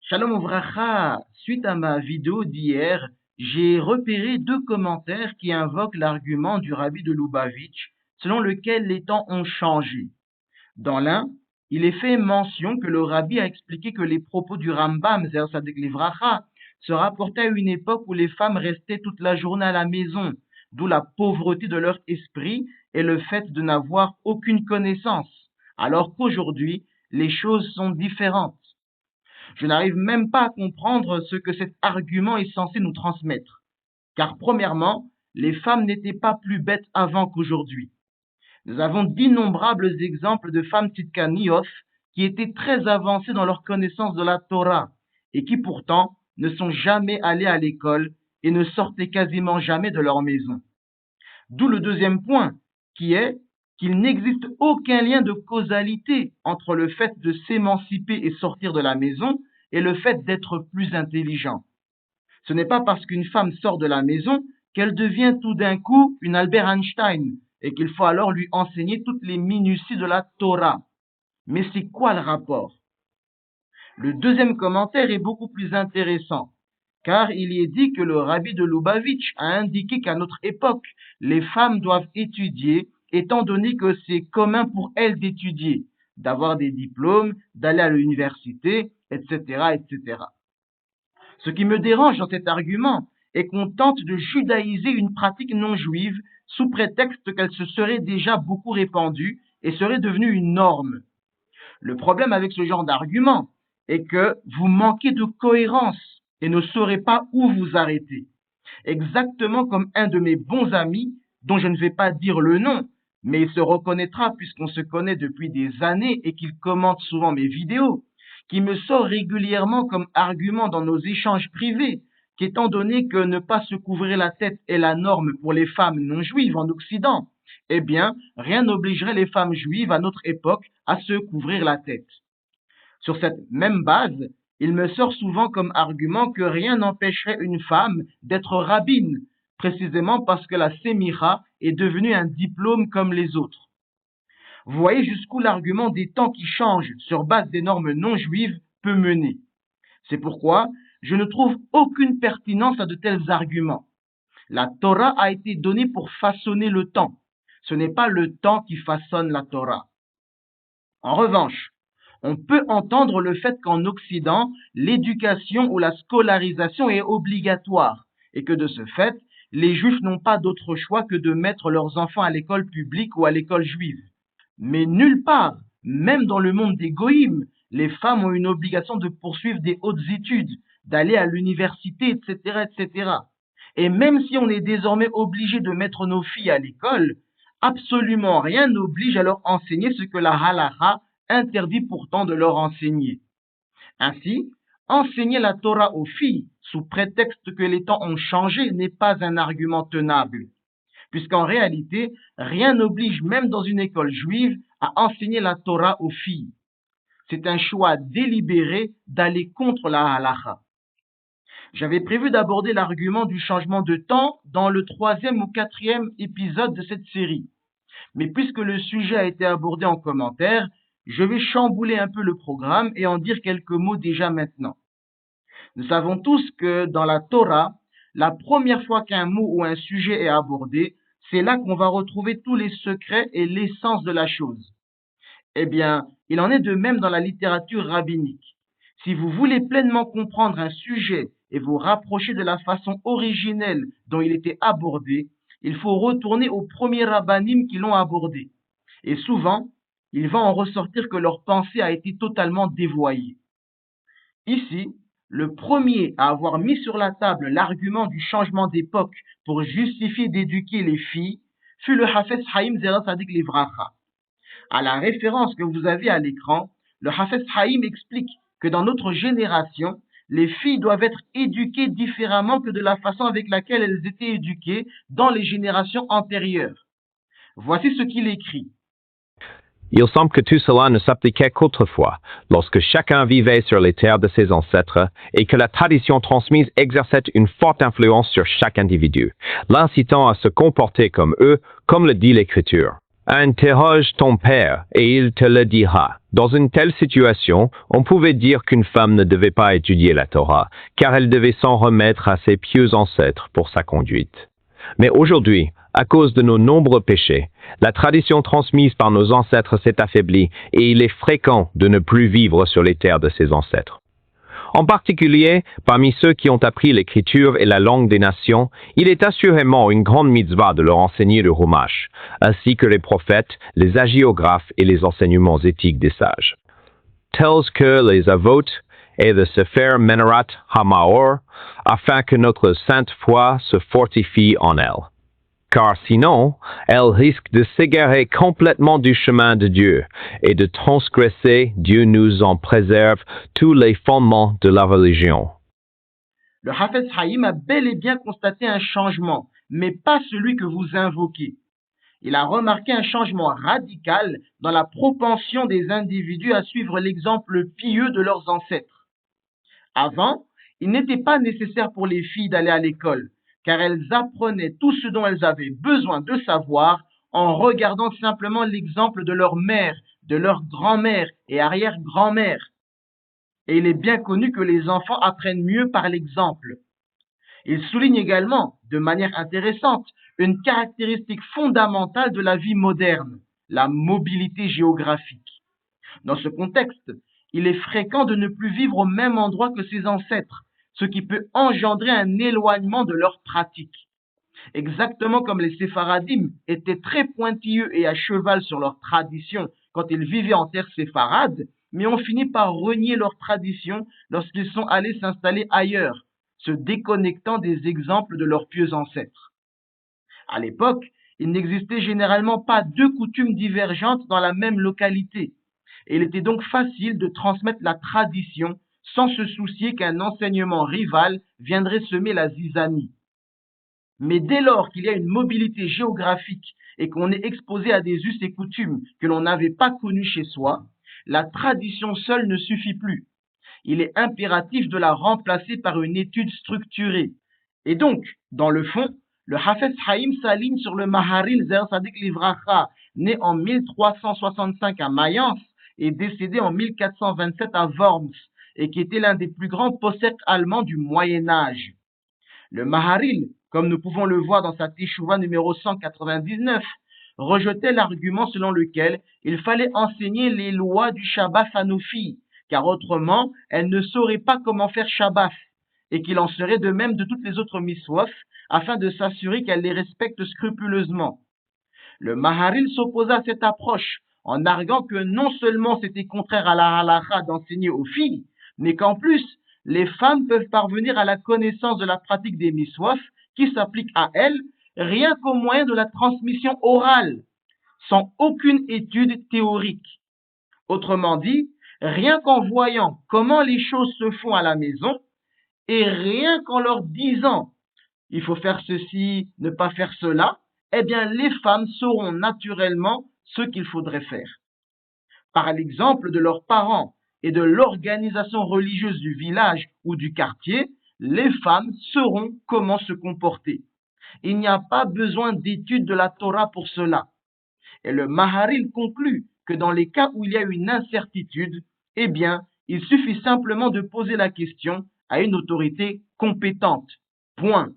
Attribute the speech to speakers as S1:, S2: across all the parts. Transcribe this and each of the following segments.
S1: Shalom Ouvracha, suite à ma vidéo d'hier, j'ai repéré deux commentaires qui invoquent l'argument du rabbi de Lubavitch, selon lequel les temps ont changé. Dans l'un, il est fait mention que le rabbi a expliqué que les propos du Rambam, Zer Sadik Livracha, se rapportaient à une époque où les femmes restaient toute la journée à la maison, d'où la pauvreté de leur esprit et le fait de n'avoir aucune connaissance, alors qu'aujourd'hui, les choses sont différentes. Je n'arrive même pas à comprendre ce que cet argument est censé nous transmettre. Car premièrement, les femmes n'étaient pas plus bêtes avant qu'aujourd'hui. Nous avons d'innombrables exemples de femmes tzidkaniyot qui étaient très avancées dans leur connaissance de la Torah et qui pourtant ne sont jamais allées à l'école et ne sortaient quasiment jamais de leur maison. D'où le deuxième point, qui est qu'il n'existe aucun lien de causalité entre le fait de s'émanciper et sortir de la maison et le fait d'être plus intelligent. Ce n'est pas parce qu'une femme sort de la maison qu'elle devient tout d'un coup une Albert Einstein et qu'il faut alors lui enseigner toutes les minuties de la Torah. Mais c'est quoi le rapport? Le deuxième commentaire est beaucoup plus intéressant, car il y est dit que le rabbi de Lubavitch a indiqué qu'à notre époque, les femmes doivent étudier, étant donné que c'est commun pour elles d'étudier, d'avoir des diplômes, d'aller à l'université, etc., etc. Ce qui me dérange dans cet argument est qu'on tente de judaïser une pratique non juive sous prétexte qu'elle se serait déjà beaucoup répandue et serait devenue une norme. Le problème avec ce genre d'argument est que vous manquez de cohérence et ne saurez pas où vous arrêter. Exactement comme un de mes bons amis, dont je ne vais pas dire le nom, mais il se reconnaîtra puisqu'on se connaît depuis des années et qu'il commente souvent mes vidéos, qui me sort régulièrement comme argument dans nos échanges privés, qu'étant donné que ne pas se couvrir la tête est la norme pour les femmes non juives en Occident, eh bien, rien n'obligerait les femmes juives à notre époque à se couvrir la tête. Sur cette même base, il me sort souvent comme argument que rien n'empêcherait une femme d'être rabbine, précisément parce que la sémira est devenue un diplôme comme les autres. Vous voyez jusqu'où l'argument des temps qui changent sur base des normes non juives peut mener. C'est pourquoi je ne trouve aucune pertinence à de tels arguments. La Torah a été donnée pour façonner le temps. Ce n'est pas le temps qui façonne la Torah. En revanche, on peut entendre le fait qu'en Occident, l'éducation ou la scolarisation est obligatoire et que de ce fait, les Juifs n'ont pas d'autre choix que de mettre leurs enfants à l'école publique ou à l'école juive. Mais nulle part, même dans le monde des goïms, les femmes ont une obligation de poursuivre des hautes études, d'aller à l'université, etc., etc. Et même si on est désormais obligé de mettre nos filles à l'école, absolument rien n'oblige à leur enseigner ce que la halakha interdit pourtant de leur enseigner. Ainsi, enseigner la Torah aux filles sous prétexte que les temps ont changé n'est pas un argument tenable, puisqu'en réalité, rien n'oblige même dans une école juive à enseigner la Torah aux filles. C'est un choix délibéré d'aller contre la halakha. J'avais prévu d'aborder l'argument du changement de temps dans le 3e ou 4e épisode de cette série. Mais puisque le sujet a été abordé en commentaire, je vais chambouler un peu le programme et en dire quelques mots déjà maintenant. Nous savons tous que dans la Torah, la première fois qu'un mot ou un sujet est abordé, c'est là qu'on va retrouver tous les secrets et l'essence de la chose. Eh bien, il en est de même dans la littérature rabbinique. Si vous voulez pleinement comprendre un sujet et vous rapprocher de la façon originelle dont il était abordé, il faut retourner aux premiers rabbanim qui l'ont abordé. Et souvent, il va en ressortir que leur pensée a été totalement dévoyée. Ici, le premier à avoir mis sur la table l'argument du changement d'époque pour justifier d'éduquer les filles fut le Hafez Haïm Zera Sadik Livracha. À la référence que vous avez à l'écran, le Hafez Haïm explique que dans notre génération, les filles doivent être éduquées différemment que de la façon avec laquelle elles étaient éduquées dans les générations antérieures. Voici ce qu'il écrit.
S2: Il semble que tout cela ne s'appliquait qu'autrefois, lorsque chacun vivait sur les terres de ses ancêtres et que la tradition transmise exerçait une forte influence sur chaque individu, l'incitant à se comporter comme eux, comme le dit l'Écriture. Interroge ton père et il te le dira. Dans une telle situation, on pouvait dire qu'une femme ne devait pas étudier la Torah, car elle devait s'en remettre à ses pieux ancêtres pour sa conduite. Mais aujourd'hui, à cause de nos nombreux péchés, la tradition transmise par nos ancêtres s'est affaiblie et il est fréquent de ne plus vivre sur les terres de ses ancêtres. En particulier, parmi ceux qui ont appris l'écriture et la langue des nations, il est assurément une grande mitzvah de leur enseigner le Chumash, ainsi que les prophètes, les hagiographes et les enseignements éthiques des sages. Tels que les Avot et le Sefer Menarat HaMaor, afin que notre sainte foi se fortifie en elle. Car sinon, elle risque de s'égarer complètement du chemin de Dieu et de transgresser, Dieu nous en préserve, tous les fondements de la religion.
S1: Le Hafez Haïm a bel et bien constaté un changement, mais pas celui que vous invoquez. Il a remarqué un changement radical dans la propension des individus à suivre l'exemple pieux de leurs ancêtres. Avant, il n'était pas nécessaire pour les filles d'aller à l'école, car elles apprenaient tout ce dont elles avaient besoin de savoir en regardant simplement l'exemple de leur mère, de leur grand-mère et arrière-grand-mère. Et il est bien connu que les enfants apprennent mieux par l'exemple. Il souligne également, de manière intéressante, une caractéristique fondamentale de la vie moderne, la mobilité géographique. Dans ce contexte, il est fréquent de ne plus vivre au même endroit que ses ancêtres, ce qui peut engendrer un éloignement de leurs pratiques. Exactement comme les séfaradim étaient très pointilleux et à cheval sur leurs traditions quand ils vivaient en terre séfarade, mais ont fini par renier leurs traditions lorsqu'ils sont allés s'installer ailleurs, se déconnectant des exemples de leurs pieux ancêtres. À l'époque, il n'existait généralement pas deux coutumes divergentes dans la même localité, et il était donc facile de transmettre la tradition sans se soucier qu'un enseignement rival viendrait semer la zizanie. Mais dès lors qu'il y a une mobilité géographique et qu'on est exposé à des us et coutumes que l'on n'avait pas connus chez soi, la tradition seule ne suffit plus. Il est impératif de la remplacer par une étude structurée. Et donc, dans le fond, le Hafez Haïm s'aligne sur le Maharil Zer Sadik Livracha, né en 1365 à Mayence et décédé en 1427 à Worms, et qui était l'un des plus grands possèques allemands du Moyen-Âge. Le Maharil, comme nous pouvons le voir dans sa Teshuvah numéro 199, rejetait l'argument selon lequel il fallait enseigner les lois du Shabbat à nos filles, car autrement, elles ne sauraient pas comment faire Shabbat, et qu'il en serait de même de toutes les autres miswaf, afin de s'assurer qu'elles les respectent scrupuleusement. Le Maharil s'opposa à cette approche, en arguant que non seulement c'était contraire à la halakha d'enseigner aux filles, mais qu'en plus, les femmes peuvent parvenir à la connaissance de la pratique des miswaf qui s'applique à elles rien qu'au moyen de la transmission orale, sans aucune étude théorique. Autrement dit, rien qu'en voyant comment les choses se font à la maison, et rien qu'en leur disant il faut faire ceci, ne pas faire cela, eh bien les femmes sauront naturellement ce qu'il faudrait faire. Par l'exemple de leurs parents et de l'organisation religieuse du village ou du quartier, les femmes sauront comment se comporter. Il n'y a pas besoin d'études de la Torah pour cela. Et le Maharil conclut que dans les cas où il y a une incertitude, eh bien, il suffit simplement de poser la question à une autorité compétente. Point.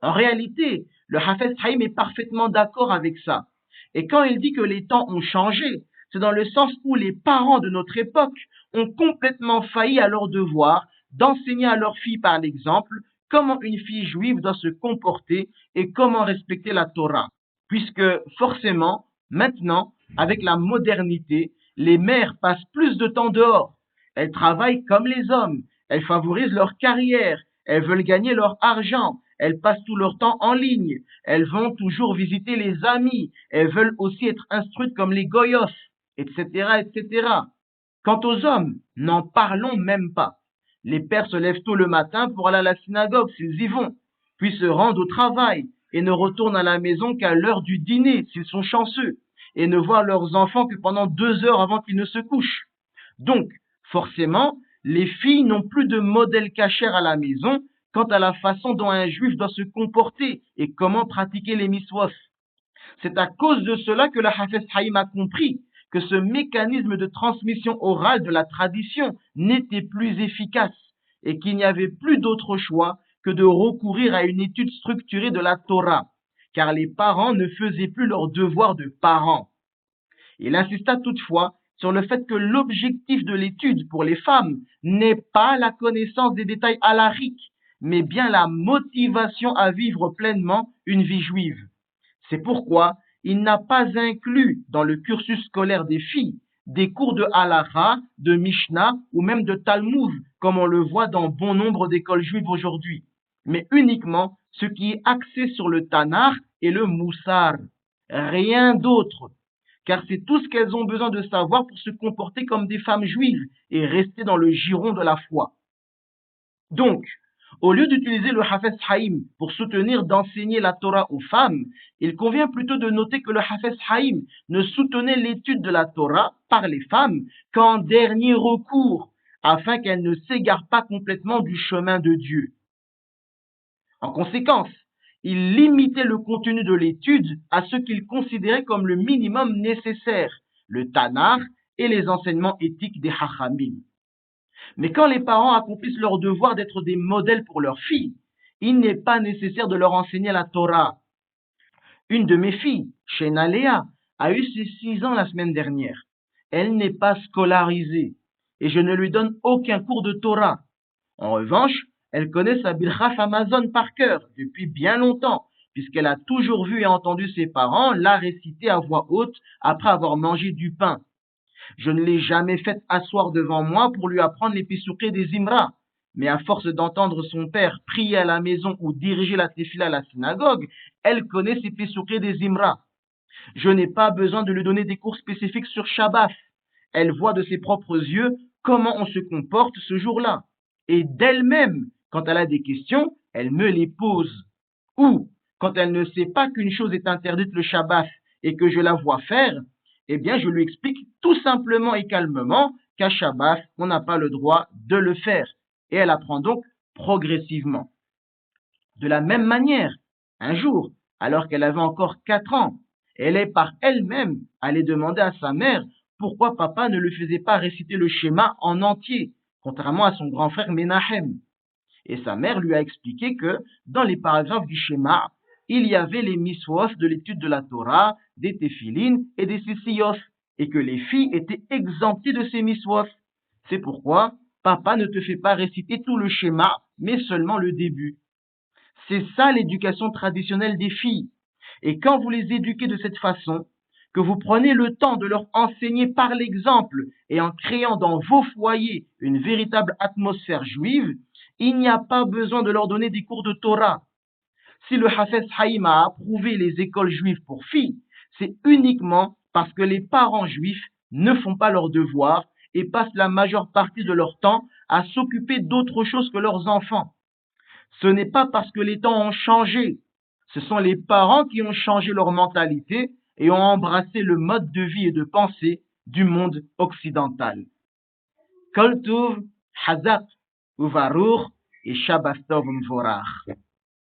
S1: En réalité, le Hafez Haïm est parfaitement d'accord avec ça. Et quand il dit que les temps ont changé, c'est dans le sens où les parents de notre époque ont complètement failli à leur devoir d'enseigner à leurs filles par l'exemple comment une fille juive doit se comporter et comment respecter la Torah. Puisque forcément, maintenant, avec la modernité, les mères passent plus de temps dehors. Elles travaillent comme les hommes, elles favorisent leur carrière, elles veulent gagner leur argent, elles passent tout leur temps en ligne, elles vont toujours visiter les amis, elles veulent aussi être instruites comme les goyos, etc., etc. Quant aux hommes, n'en parlons même pas. Les pères se lèvent tôt le matin pour aller à la synagogue s'ils y vont, puis se rendent au travail et ne retournent à la maison qu'à l'heure du dîner s'ils sont chanceux, et ne voient leurs enfants que pendant 2 heures avant qu'ils ne se couchent. Donc, forcément, les filles n'ont plus de modèle cachère à la maison quant à la façon dont un juif doit se comporter et comment pratiquer les miswaf. C'est à cause de cela que le Hafez Haïm a compris que ce mécanisme de transmission orale de la tradition n'était plus efficace et qu'il n'y avait plus d'autre choix que de recourir à une étude structurée de la Torah, car les parents ne faisaient plus leur devoir de parents. Il insista toutefois sur le fait que l'objectif de l'étude pour les femmes n'est pas la connaissance des détails halakhiques, mais bien la motivation à vivre pleinement une vie juive. C'est pourquoi il n'a pas inclus dans le cursus scolaire des filles des cours de halakha, de Mishnah ou même de Talmud, comme on le voit dans bon nombre d'écoles juives aujourd'hui, mais uniquement ce qui est axé sur le Tanakh et le Moussar. Rien d'autre, car c'est tout ce qu'elles ont besoin de savoir pour se comporter comme des femmes juives et rester dans le giron de la foi. Donc, au lieu d'utiliser le Hafez Haïm pour soutenir d'enseigner la Torah aux femmes, il convient plutôt de noter que le Hafez Haïm ne soutenait l'étude de la Torah par les femmes qu'en dernier recours, afin qu'elles ne s'égarent pas complètement du chemin de Dieu. En conséquence, il limitait le contenu de l'étude à ce qu'il considérait comme le minimum nécessaire, le Tanakh et les enseignements éthiques des Hachamim. Mais quand les parents accomplissent leur devoir d'être des modèles pour leurs filles, il n'est pas nécessaire de leur enseigner la Torah. Une de mes filles, Shena Léa, a eu ses 6 ans la semaine dernière. Elle n'est pas scolarisée et je ne lui donne aucun cours de Torah. En revanche, elle connaît sa Birchaf Amazon par cœur depuis bien longtemps, puisqu'elle a toujours vu et entendu ses parents la réciter à voix haute après avoir mangé du pain. Je ne l'ai jamais faite asseoir devant moi pour lui apprendre les Pesoukhé des Imra, mais à force d'entendre son père prier à la maison ou diriger la tefila à la synagogue, elle connaît ses Pesoukhé des Imra. Je n'ai pas besoin de lui donner des cours spécifiques sur Shabbat. Elle voit de ses propres yeux comment on se comporte ce jour-là. Et d'elle-même, quand elle a des questions, elle me les pose. Ou, quand elle ne sait pas qu'une chose est interdite le Shabbat et que je la vois faire, eh bien, je lui explique tout simplement et calmement qu'à Shabbat, on n'a pas le droit de le faire. Et elle apprend donc progressivement. De la même manière, un jour, alors qu'elle avait encore 4 ans, elle est par elle-même allée demander à sa mère pourquoi papa ne lui faisait pas réciter le schéma en entier, contrairement à son grand frère Menahem. Et sa mère lui a expliqué que dans les paragraphes du schéma, il y avait les miswot de l'étude de la Torah, des téphilines et des sissiyot, et que les filles étaient exemptées de ces miswot. C'est pourquoi papa ne te fait pas réciter tout le schéma, mais seulement le début. C'est ça l'éducation traditionnelle des filles. Et quand vous les éduquez de cette façon, que vous prenez le temps de leur enseigner par l'exemple et en créant dans vos foyers une véritable atmosphère juive, il n'y a pas besoin de leur donner des cours de Torah. Si le Hafez Haïm a approuvé les écoles juives pour filles, c'est uniquement parce que les parents juifs ne font pas leurs devoirs et passent la majeure partie de leur temps à s'occuper d'autre chose que leurs enfants. Ce n'est pas parce que les temps ont changé. Ce sont les parents qui ont changé leur mentalité et ont embrassé le mode de vie et de pensée du monde occidental. Kol Tov, Hazak, Uvaruch et Shabbat Tov Mvorach.